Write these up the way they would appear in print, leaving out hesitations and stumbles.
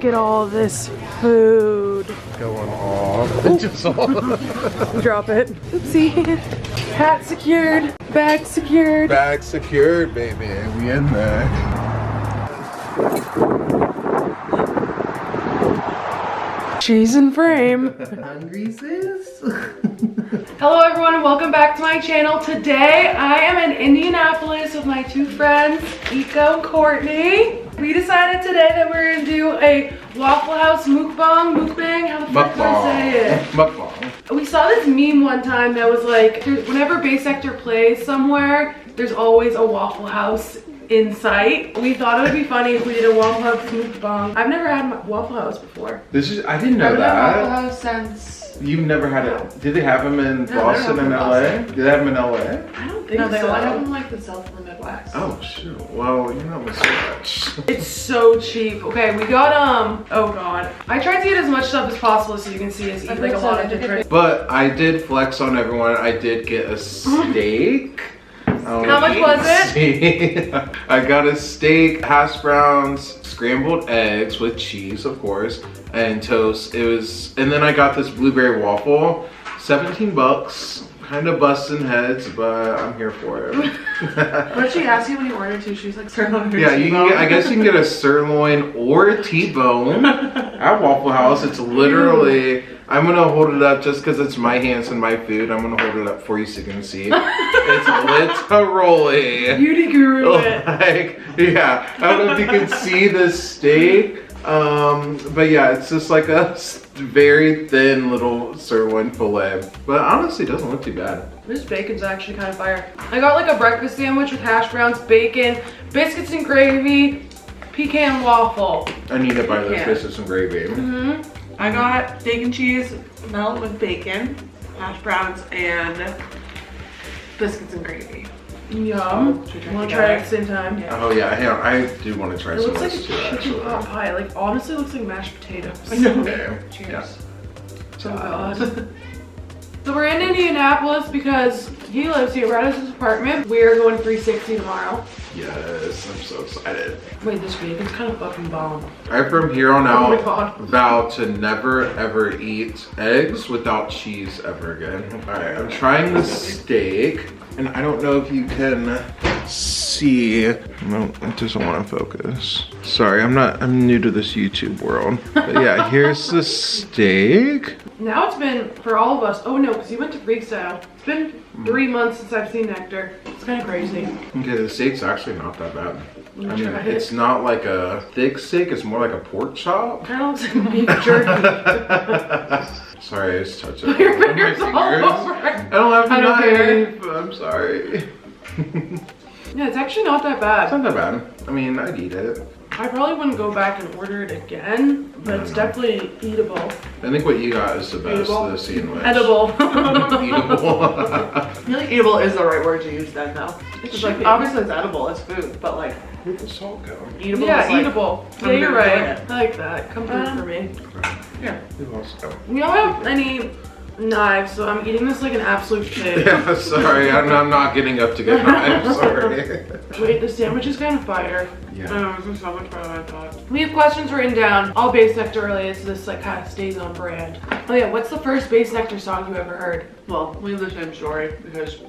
Look at all this food. Going off. Just Drop it. Oopsie. Hat secured. Bag secured. bag secured, baby. We in there. She's in frame. Hungry sis? Hello everyone and welcome back to my channel. Today I am in Indianapolis with my two friends, Iko and Courtney. We decided today that we're gonna do a Waffle House mukbang, how the fuck do I say it? Mukbang. We saw this meme one time that was like, whenever Bassnectar plays somewhere, there's always a Waffle House in sight. We thought it would be funny if we did a Waffle House mukbang. I've never had Waffle House before. I didn't know I've that. had Waffle House since. You've never had it? Did they have them in Boston and LA? Did they have them in LA? I don't think No, they so. only have them like the South and the Midwest. Oh shoot. Well, you're not missing much. It's so cheap. Okay, we got oh god. I tried to get as much stuff as possible so you can see us eat like a lot of different. But I did flex on everyone. I did get a steak. How much was it? I got a steak, hash browns, scrambled eggs with cheese, of course, and toast. And then I got this blueberry waffle, 17 bucks. Kind of busting heads, but I'm here for it. What did she ask you when you ordered too? She was like, sirloin or Yeah, you T-bone? can I guess you can get a sirloin or a T-bone at Waffle House. It's literally, I'm gonna hold it up just because it's my hands and my food. I'm gonna hold it up for you so you can see. It's literally Beauty guru it. like, yeah, I don't know if you can see this steak. But yeah, it's just like a very thin little sirloin fillet. But honestly, it doesn't look too bad. This bacon's actually kind of fire. I got like a breakfast sandwich with hash browns, bacon, biscuits and gravy, pecan waffle. I need to buy those Yeah. biscuits and gravy. I got steak and cheese melt with bacon, hash browns, and biscuits and gravy. Yum. Should we Want to try try it it at the same time? Yeah. Oh yeah, I do want to try It some looks of like a this too, chicken actually. pot pie. Like honestly, looks like mashed potatoes. I know. Okay. Cheers. Yeah. Oh god. So we're in Indianapolis because he lives here right at his apartment. We're going 360 tomorrow. Yes, I'm so excited. Wait, this bacon's kind of fucking bomb. I from here on Oh my out God. vow to never ever eat eggs without cheese ever again. Alright, I'm trying the steak, and I don't know if you can see. No, it doesn't want to focus. Sorry, I'm new to this YouTube world. But yeah, here's the steak. Now it's been, for all of us, oh no, because he went to freestyle. It's been 3 months since I've seen Nectar. It's kind of crazy. Okay, the steak's actually not that bad. I mean, Try it. it's not like a thick steak, it's more like a pork chop. Kind of looks like beef jerky. Sorry, I just touched it. Your with my fingers all over it. I don't have I don't care. knife. I'm sorry. Yeah, it's actually not that It's bad. not that bad. I mean, I'd eat it. I probably wouldn't go back and order it again, but it's definitely eatable. I think what you got is the best, Eatable? the sandwich. Edible. Eatable. I feel like edible is the right word to use then though. It's should like, be. obviously it's edible, it's food, but like, Where'd the salt go? eatable Yeah, is like, eatable. I'm Yeah, you're gonna right. enjoy it. I like that. Come through for me. yeah. Who else go? We don't have any knives, so I'm eating this like an absolute pig. Yeah, sorry, I'm not getting up to get knives. Sorry. Wait, the sandwich is kind of fire. Yeah. This is so much better than I thought. We have questions written down, all Bassnectar related, so this like kind of stays on brand. Oh yeah, what's the first Bassnectar song you ever heard? Well, we have the same story because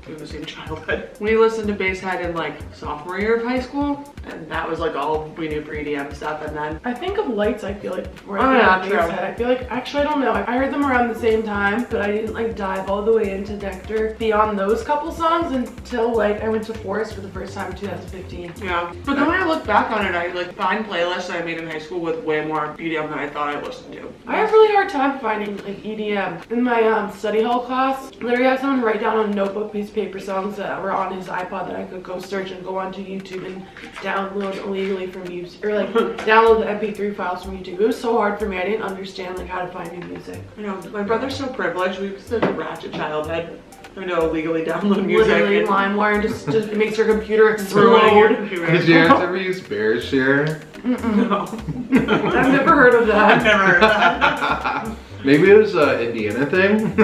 we have the same childhood. We listened to Basshead in like sophomore year of high school, and that was like all we knew for EDM stuff. And then I think of Lights, I feel like, before Oh, I yeah, think true. of Basshead. I feel like, actually I don't know, I heard them around the same time, but I didn't like dive all the way into Nectar beyond those couple songs until like I went to Forest for the first time in 2015. yeah, but then when I look back on it, I like find playlists that I made in high school with way more EDM than I thought I listened to. I have a really hard time finding like EDM. In my study hall class, literally had someone write down on a notebook piece of paper songs that were on his iPod that I could go search and go onto YouTube and download illegally from YouTube, or like download the MP3 files from YouTube. It was so hard for me. I didn't understand like how to find new music. You know, my brother's so privileged. We have such a ratchet childhood. I know illegally download music. Literally and LimeWire and just it makes your computer ruining your explode. computer. Did you ever use BearShare? No. I've never heard of I've that. never heard of that. Maybe it was an Indiana thing.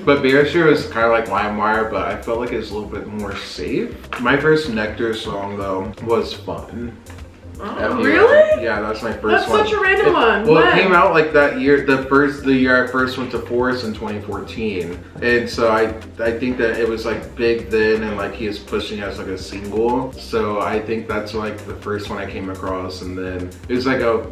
But BearShare was kind of like LimeWire, but I felt like it was a little bit more safe. My first Nectar song though was Fun. Oh, really? Yeah, that's my first That's one. such a random one. Well, When? it came out like that year, the year I first went to Forest in 2014. And so I think that it was like big then, and like he was pushing as like a single. So I think that's like the first one I came across. And then it was like a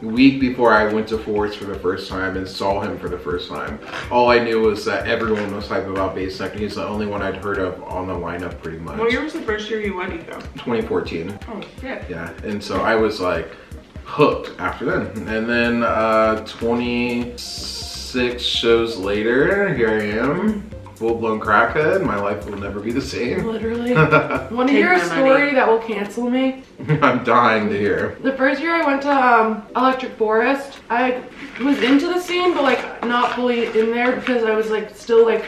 week before I went to Forest for the first time and saw him for the first time. All I knew was that everyone was hype about Bassnectar. He's the only one I'd heard of on the lineup pretty much. What year was the first year you went, Eco? 2014. Oh, shit. Yeah, and so I was like hooked after then. And then 26 shows later, here I am, full-blown crackhead. My life will never be the same. Literally. Want to hear a my story money. that will cancel me? I'm dying to hear. The first year I went to Electric Forest, I was into the scene, but like not fully in there because I was like still like,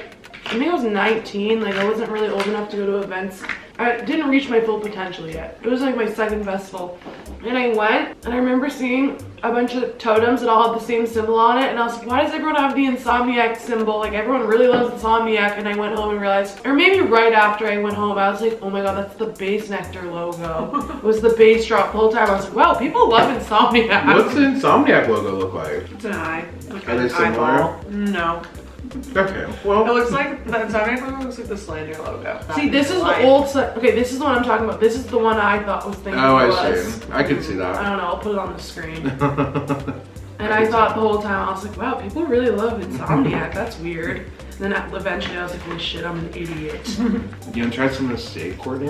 I think I was 19, like I wasn't really old enough to go to events. I didn't reach my full potential yet. It was like my second festival. And I went, and I remember seeing a bunch of totems that all had the same symbol on it, and I was like, why does everyone have the Insomniac symbol? Like, everyone really loves Insomniac, and I went home and realized, or maybe right after I went home, I was like, oh my god, that's the Bassnectar logo. It was the bass drop the whole time. I was like, wow, people love Insomniac. What's the Insomniac logo look like? It's an eye. Like Are an they similar? eyeball. No. Okay, It well, looks like, the Insomniac logo looks like the Slander logo. See, this is the old, okay, this is the one I'm talking about. This is the one I thought was thinking oh, it I was. see. I can see I that. don't know, I'll put it on the screen. And I thought the whole time, I was like, wow, people really love Insomniac. That's weird. And then eventually I was like, holy shit, I'm an idiot. You wanna try some of the steak, Courtney?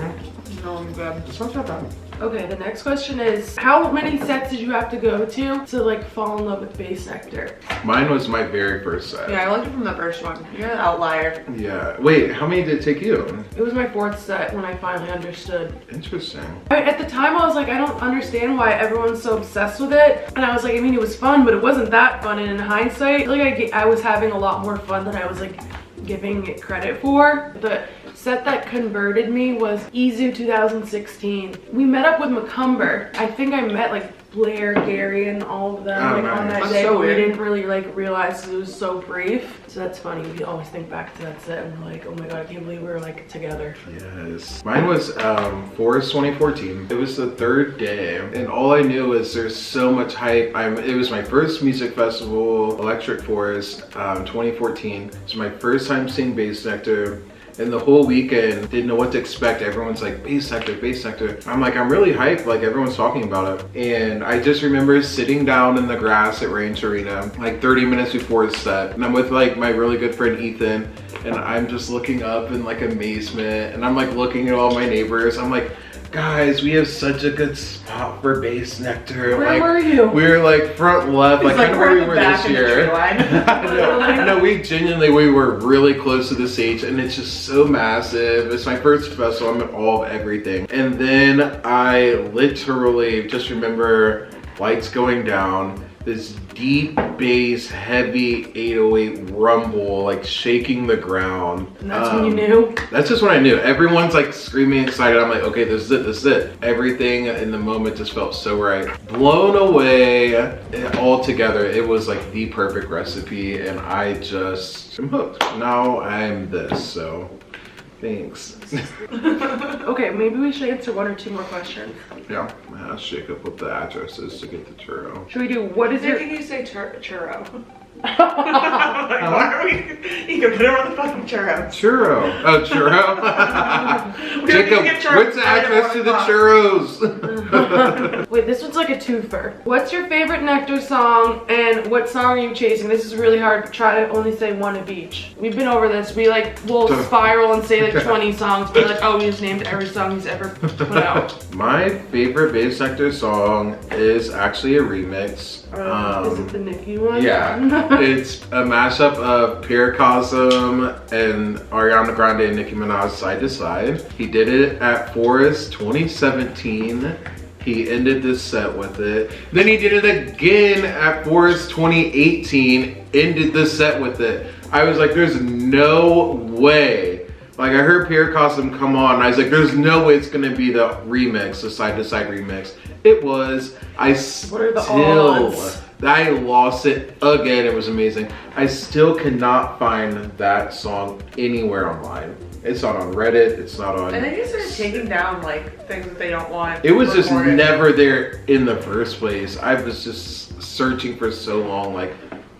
No, I'm good. It's not that bad. Okay, the next question is, how many sets did you have to go to like fall in love with Bassnectar? Mine was my very first set. Yeah, I liked it from the first one. You're an outlier. Yeah. Wait, how many did it take you? It was my fourth set when I finally understood. Interesting. At the time I was like, I don't understand why everyone's so obsessed with it. And I was like, I mean, it was fun, but it wasn't that fun. And in hindsight, I feel like I was having a lot more fun than I was like giving it credit for. The set that converted me was Izu 2016. We met up with Macumber. I think I met like Blair, Gary, and all of them Oh, like on nice. that That's day, so but we weird. didn't really like realize 'cause it was so brief. So that's funny. We always think back to that set and we're like, oh my god, I can't believe we were like together. Yes. Mine was Forest 2014. It was the third day, and all I knew is there's so much hype. It was my first music festival, Electric Forest, 2014. It's my first time seeing Bassnectar. And the whole weekend, didn't know what to expect. Everyone's like, Bassnectar, Bassnectar. I'm like, I'm really hyped, like everyone's talking about it. And I just remember sitting down in the grass at Range Arena, like 30 minutes before the set. And I'm with like my really good friend Ethan, and I'm just looking up in like amazement. And I'm like looking at all my neighbors. I'm like, guys, we have such a good spot for Bassnectar. Where like, were you? We were like front left, like kind of where we were this year. No, we were really close to the stage, and it's just so massive. It's my first festival. I'm at all of everything. And then I literally just remember lights going down, this deep bass, heavy 808 rumble, like shaking the ground. And that's when you knew? That's just when I knew. Everyone's like screaming excited. I'm like, okay, this is it, this is it. Everything in the moment just felt so right. Blown away all together. It was like the perfect recipe, and I just am hooked. Now I'm this, so thanks. Okay, maybe we should answer one or two more questions. Yeah, I asked Jacob what the address is to get the churro. Should we do, what is your... Did you say churro? Like, why are we? You can put it on the fucking churro. Churro. Oh, churro. Jacob, what's the address to the churros? Wait, this one's like a twofer. What's your favorite Nectar song and what song are you chasing? This is really hard, but try to only say one of each. We've been over this. We like will spiral and say like 20 songs, but like, oh, we just named every song he's ever put out. My favorite Bassnectar song is actually a remix. Is it the Nicki one? Yeah. It's a mashup of Paracosm and Ariana Grande and Nicki Minaj side to side. He did it at Forest 2017. He ended this set with it. Then he did it again at Forest 2018, ended the set with it. I was like, there's no way. Like, I heard Paracosm come on, and I was like, there's no way it's gonna be the remix, the side to side remix. It was. What are the odds? I lost it again. It was amazing. I still cannot find that song anywhere online. It's not on Reddit. It's not on. I think they started taking down like things that they don't want. It was just recorded. never there in the first place. I was just searching for so long, like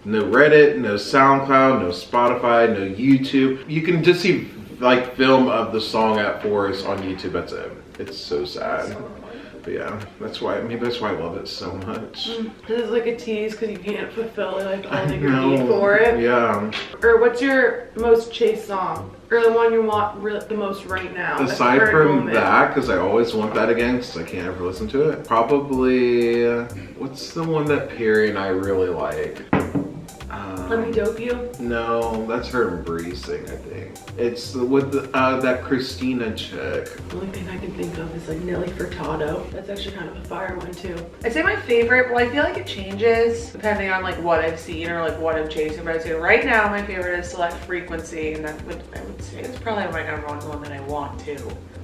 no Reddit, no SoundCloud, no Spotify, no YouTube. You can just see like film of the song at Forest on YouTube. That's it. It's so sad. But yeah, that's why. Maybe that's why I love it so much. This is like a tease because you can't fulfill like all I that you know. need for it. Yeah. Or what's your most chased song? Or the one you want the most right now? at the Aside current from moment? that, because I always want that again, because I can't ever listen to it. Probably, what's the one that Perry and I really like? Let Me Dope You? No, that's her embracing, I think. It's with that Christina chick. The only thing I can think of is like Nelly Furtado. That's actually kind of a fire one too. I'd say my favorite, well, I feel like it changes depending on like what I've seen or like what I'm chasing. But I'd say right now my favorite is Select Frequency, and I would say it's probably my number one that I want to.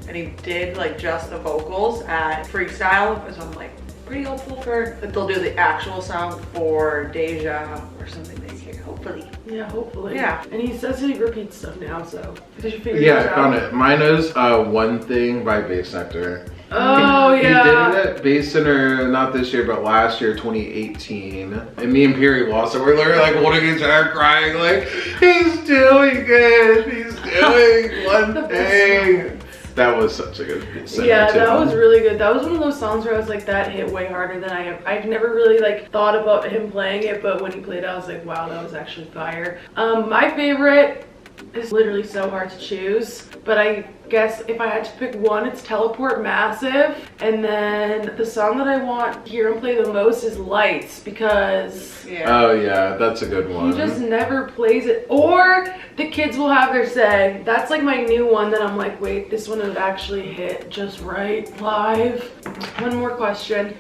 And he did like just the vocals at Freestyle, so I'm like pretty hopeful for that they'll do the actual song for Deja or something this year, hopefully. Yeah, hopefully. Yeah. And he says he repeats stuff now, so did you figure Yeah, it I out? found it. Mine is One Thing by Bassnectar. Oh yeah. He did it at Bass Center, not this year, but last year, 2018. And me and Perry lost it. We're literally like holding each other, crying, like, he's doing it. He's doing one thing. That was such a good piece. Yeah, that was really good. That was one of those songs where I was like, that hit way harder than I've never really like thought about him playing it, but when he played it, I was like, wow, that was actually fire. My favorite is literally so hard to choose, but I guess if I had to pick one, it's Teleport Massive. And then the song that I want to hear him play the most is Lights, because Oh yeah, that's a good one. he just never plays it. Or The Kids Will Have Their Say. That's like my new one that I'm like, wait, this one would actually hit just right live. One more question.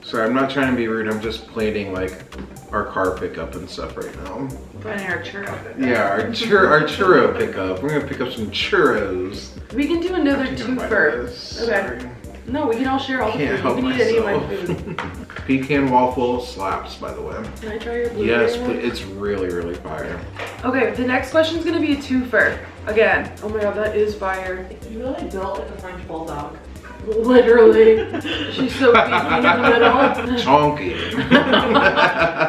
Sorry, I'm not trying to be rude. I'm just plating like our car pickup and stuff right now. Finding our churro. Yeah, our churro pickup. We're gonna pick up some churros. We can do another I can't bite twofer. this. Okay. Sorry. No, we can all share all the Can't food. help You can eat any of my myself. food. Pecan waffle slaps, by the way. Can I try your blueberry Yes, one? it's really, really fire. Okay, the next question is gonna be a twofer. Again. Oh my god, that is fire. You really built like a French bulldog. Literally. She's so beefy in the middle. Chonky.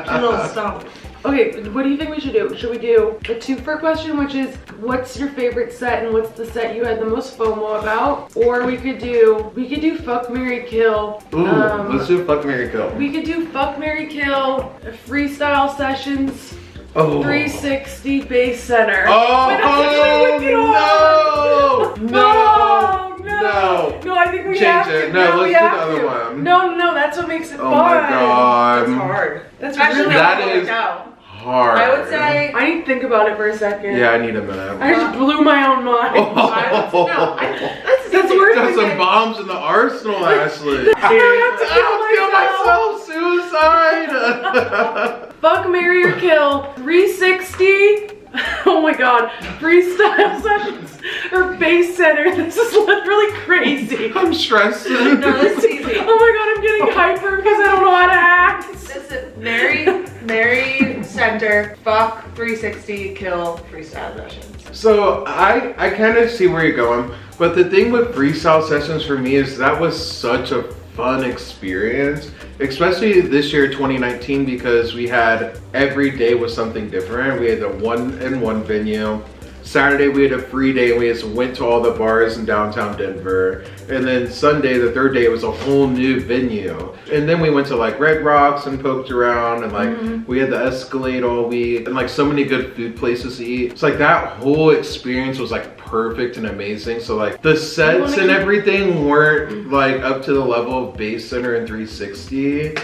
A little stump. Okay, what do you think we should do? Should we do a twofer question, which is what's your favorite set and what's the set you had the most FOMO about? Or we could do Fuck, Marry, Kill. Ooh, let's do Fuck, Marry, Kill. We could do Fuck, Marry, Kill, freestyle sessions, Oh. 360 Bass Center. Oh, Wait, that's actually wicked no! hard. No! No, I think we Change have it. to. No, let's we do have the other to. one. No, that's what makes it Oh fun. my god. It's hard. That's Actually, really That hard. is no. hard. I would say. I need to think about it for a second. Yeah, I need a minute. I just blew my own mind. That's That's worse Got than some getting- bombs in the arsenal, Ashley. I I'll kill myself. Suicide. Fuck, Marry, or Kill, 360. Oh my god, freestyle sessions or Bass Center. This is literally crazy. I'm stressed. No, this is easy. Oh my god, I'm getting hyper because I don't know how to act. This is Mary Center, fuck 360, kill freestyle sessions. So I kind of see where you're going, but the thing with freestyle sessions for me is that was such a fun experience, especially this year 2019, because we had every day was something different. We had the 1-in-1 venue. Saturday we had a free day and we just went to all the bars in downtown Denver. And then Sunday, the third day, was a whole new venue. And then we went to like Red Rocks and poked around, and like we had the Escalade all week and like so many good food places to eat. It's like that whole experience was like perfect and amazing. So like the sets and everything weren't like up to the level of Bass Center and 360.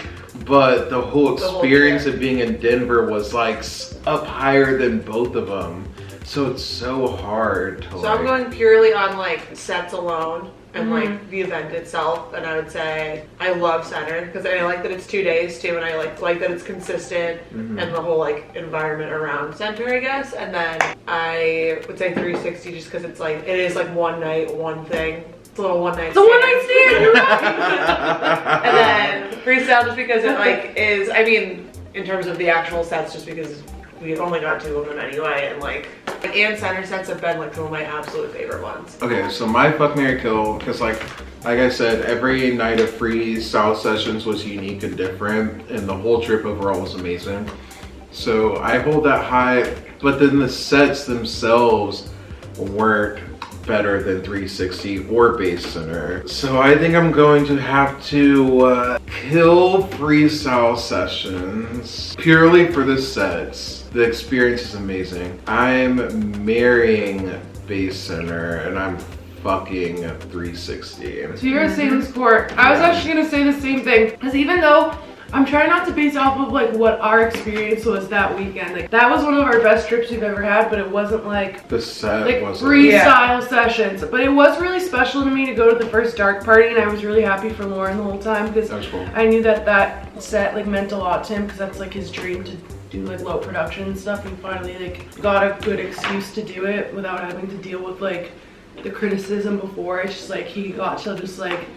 But the whole experience of being in Denver was like up higher than both of them. So it's so hard to So I'm going purely on like sets alone and like the event itself, and I would say I love Center because I like that it's 2 days too, and I like that it's consistent and the whole like environment around Center, I guess. And then I would say 360 just because it's like it is like one night, one thing. It's a little one night. It's a one night stand. You're right. And then freestyle just because it like is. I mean, in terms of the actual sets, just because we only got 2 of them anyway, and like and center sets have been like some of my absolute favorite ones. Okay, so my fuck, marry, kill, because like I said, every night of freestyle sessions was unique and different, and the whole trip overall was amazing. So I hold that high, but then the sets themselves weren't better than 360 or Bass Center. So I think I'm going to have to kill freestyle sessions purely for the sets. The experience is amazing. I'm marrying Bass Center and I'm fucking 360. So you're gonna say this court. I was actually gonna say the same thing. Because even though I'm trying not to base off of like what our experience was that weekend. Like that was one of our best trips we've ever had, but it wasn't like the set like wasn't freestyle sessions. But it was really special to me to go to the first dark party, and I was really happy for Lauren the whole time because cool. I knew that set like meant a lot to him because that's like his dream to do like low production and stuff, and finally like got a good excuse to do it without having to deal with like the criticism before. It's just like he got to just like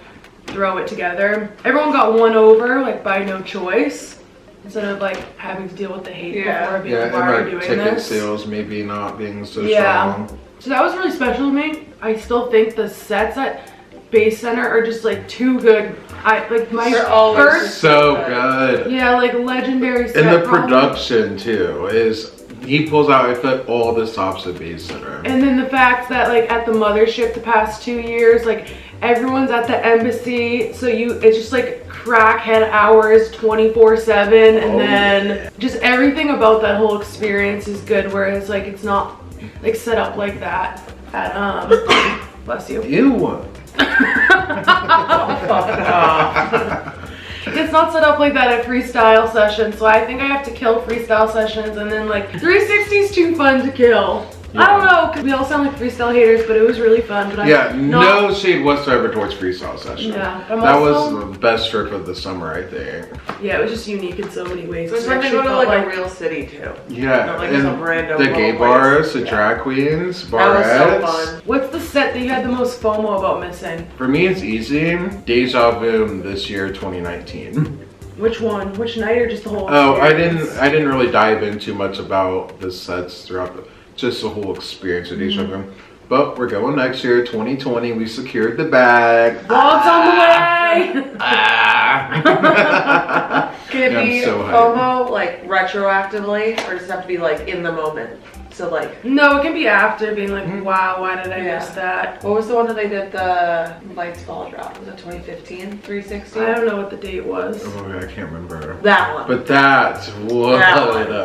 throw it together. Everyone got won over like by no choice instead of like having to deal with the hate before being like, why are you doing ticket this? sales maybe not being so strong. So that was really special to me. I still think the sets at Bass Center are just like too good. I like my first so good. Yeah, like legendary set. And the production too is he pulls out I feel like all the stops at Bass Center. And then the fact that like at the mothership the past 2 years, like everyone's at the embassy, so it's just like crackhead hours 24/7, and then just everything about that whole experience is good, whereas like it's not like set up like that at bless you. Ew. It's not set up like that at freestyle sessions, so I think I have to kill freestyle sessions, and then like 360 is too fun to kill. I don't know, because we all sound like freestyle haters, but it was really fun. But no shade whatsoever towards freestyle session. Yeah, that was the best trip of the summer, I think. Yeah, it was just unique in so many ways. So it's fun to go to like a real city too. Yeah, not like and some random the gay bars, the drag queens, barettes. That was so fun. What's the set that you had the most FOMO about missing? For me, it's easy. Deja Voom this year, 2019. Which one? Which night or just the whole experience? I didn't really dive in too much about the sets throughout just the whole experience of Deja Voom. But we're going next year, 2020. We secured the bag. Vlog's on the way! Can it be FOMO like retroactively, or does it have to be like in the moment? So like no, it can be after being like, wow, why did I miss that? What was the one that they did the lights fall drop? Was it 2015? 360? I don't know what the date was. Oh, I can't remember. That one. But that's what.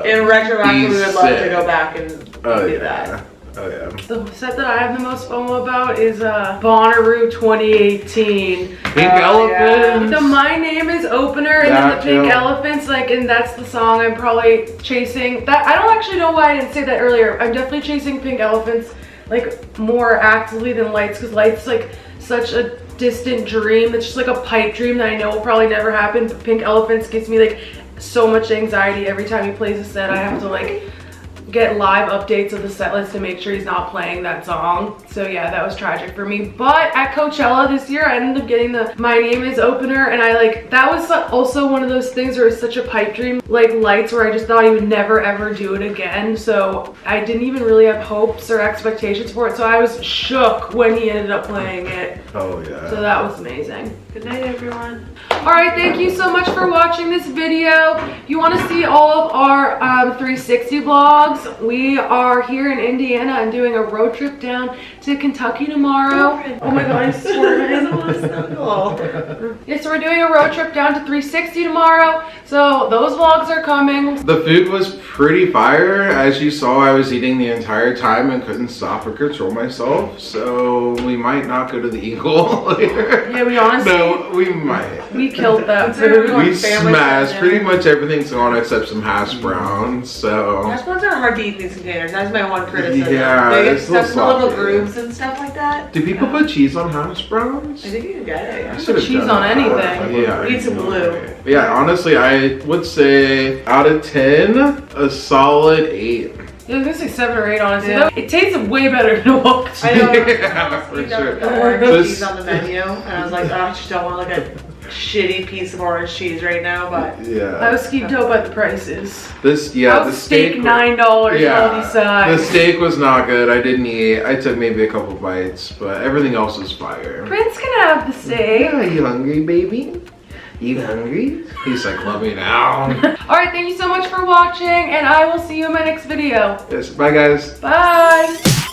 In retroactive, we would love to go back and do that. Oh yeah. The set that I have the most FOMO about is Bonnaroo 2018. Pink Elephants. The My Name Is opener and then the Pink Elephants, like, and that's the song I'm probably chasing. That I don't actually know why I didn't say that earlier. I'm definitely chasing Pink Elephants like more actively than Lights, because Lights like such a distant dream. It's just like a pipe dream that I know will probably never happen. But Pink Elephants gives me like so much anxiety every time he plays a set. I have to like get live updates of the set list to make sure he's not playing that song. So yeah, that was tragic for me. But at Coachella this year, I ended up getting the My Name Is opener, and I like, that was also one of those things where it's such a pipe dream, like Lights, where I just thought he would never ever do it again. So I didn't even really have hopes or expectations for it. So I was shook when he ended up playing it. Oh yeah. So that was amazing. Good night, everyone. Alright, thank you so much for watching this video. If you want to see all of our 360 vlogs, we are here in Indiana and doing a road trip down to Kentucky tomorrow. Oh my god, I'm swerving. Yeah, so we're doing a road trip down to 360 tomorrow. So those vlogs are coming. The food was pretty fire. As you saw, I was eating the entire time and couldn't stop or control myself. So we might not go to the Eagle later. Yeah, we honestly... No, we might. We killed that food. We smashed pretty much everything's gone except some hash browns, so... Hash browns are hard to eat in these containers. That's my one criticism. Yeah, they get it's stuck in the sloppy. little grooves and stuff like that. Do people put cheese on hash browns? I think you can get it. I should've cheese done on that. anything. Yeah. Need some glue. Yeah, honestly, I would say out of 10, a solid 8. Yeah, I was gonna say 7 or 8, honestly. Yeah. It tastes way better than it looked. I know. Yeah, for sure. Cheese on the menu, and I was like, oh, I just don't want like a shitty piece of orange cheese right now, but I Yeah. was skeeved out by the prices. This, That yeah, was the steak steak. $9 Yeah, all sides. the steak was not good. I didn't eat. I took maybe a couple bites, but everything else was fire. Prince can have the steak. Yeah, you hungry, baby? You hungry? He's like, let me down. Alright, thank you so much for watching, and I will see you in my next video. Yes, bye guys. Bye!